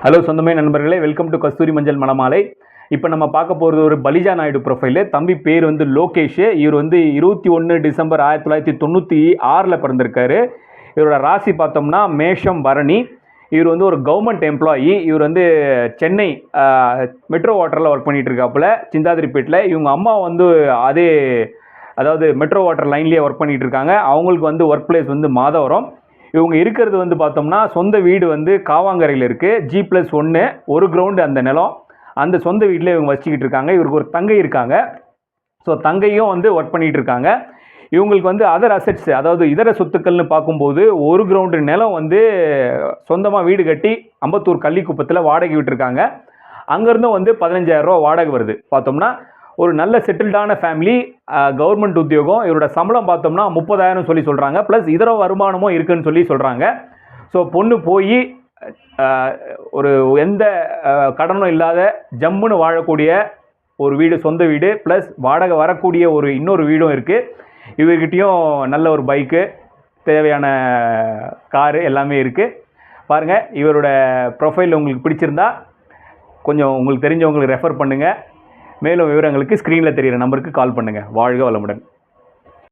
Hello சொந்தமே நண்பர்களே, welcome to கஸ்தூரி மஞ்சள் மணமாலை. இப்போ நம்ம பார்க்க போகிறது ஒரு பலிஜா நாயுடு ப்ரொஃபைலு. தம்பி பேர் வந்து லோகேஷ். இவர் வந்து 21 டிசம்பர் 1996 பிறந்திருக்காரு. இவரோட ராசி பார்த்தோம்னா மேஷம் பரணி. இவர் வந்து ஒரு கவர்மெண்ட் எம்ப்ளாயி. இவர் வந்து சென்னை மெட்ரோ வாட்டரில் ஒர்க் பண்ணிகிட்டு இருக்காப்புல, சிந்தாதிரிப்பேட்டில். இவங்க அம்மா வந்து அதே அதாவது மெட்ரோ வாட்டர் லைன்லேயே ஒர்க் பண்ணிகிட்டு இருக்காங்க. அவங்களுக்கு வந்து ஒர்க் பிளேஸ் வந்து மாதவரம். இவங்க இருக்கிறது வந்து பார்த்தோம்னா சொந்த வீடு வந்து காவாங்கரையில் இருக்குது. G+1 ஒரு கிரவுண்டு அந்த நிலம். அந்த சொந்த வீட்டில் இவங்க வச்சுக்கிட்டு இருக்காங்க. இவருக்கு ஒரு தங்கை இருக்காங்க. ஸோ தங்கையும் வந்து ஒர்க் பண்ணிகிட்டு இருக்காங்க. இவங்களுக்கு வந்து அதர் அசெட்ஸ், அதாவது இதர சொத்துக்கள்னு பார்க்கும்போது ஒரு கிரவுண்டு நிலம் வந்து சொந்தமாக வீடு கட்டி அம்பத்தூர் கள்ளிக்குப்பத்தில் வாடகை விட்டுருக்காங்க. அங்கேருந்தும் வந்து 15,000 ரூபா வாடகை வருது. பார்த்தோம்னா ஒரு நல்ல செட்டில்டான ஃபேமிலி, கவர்மெண்ட் உத்தியோகம். இவரோட சம்பளம் பார்த்தோம்னா 30,000 சொல்லி சொல்கிறாங்க. ப்ளஸ் இதர வருமானமும் இருக்குதுன்னு சொல்லி சொல்கிறாங்க. ஸோ பொண்ணு போய் ஒரு எந்த கடனும் இல்லாத ஜம்முன்னு வாழக்கூடிய ஒரு வீடு, சொந்த வீடு, ப்ளஸ் வாடகை வரக்கூடிய இன்னொரு வீடும் இருக்குது. இவர்கிட்டையும் நல்ல ஒரு பைக்கு, தேவையான காரு எல்லாமே இருக்குது. பாருங்கள், இவரோட ப்ரொஃபைல் உங்களுக்கு பிடிச்சிருந்தா கொஞ்சம் உங்களுக்கு தெரிஞ்சவங்களுக்கு ரெஃபர் பண்ணுங்கள். மேலும் விவரங்களுக்கு ஸ்க்ரீனில் தெரிகிற நம்பருக்கு கால் பண்ணுங்கள். வாழ்க வளமுடன்.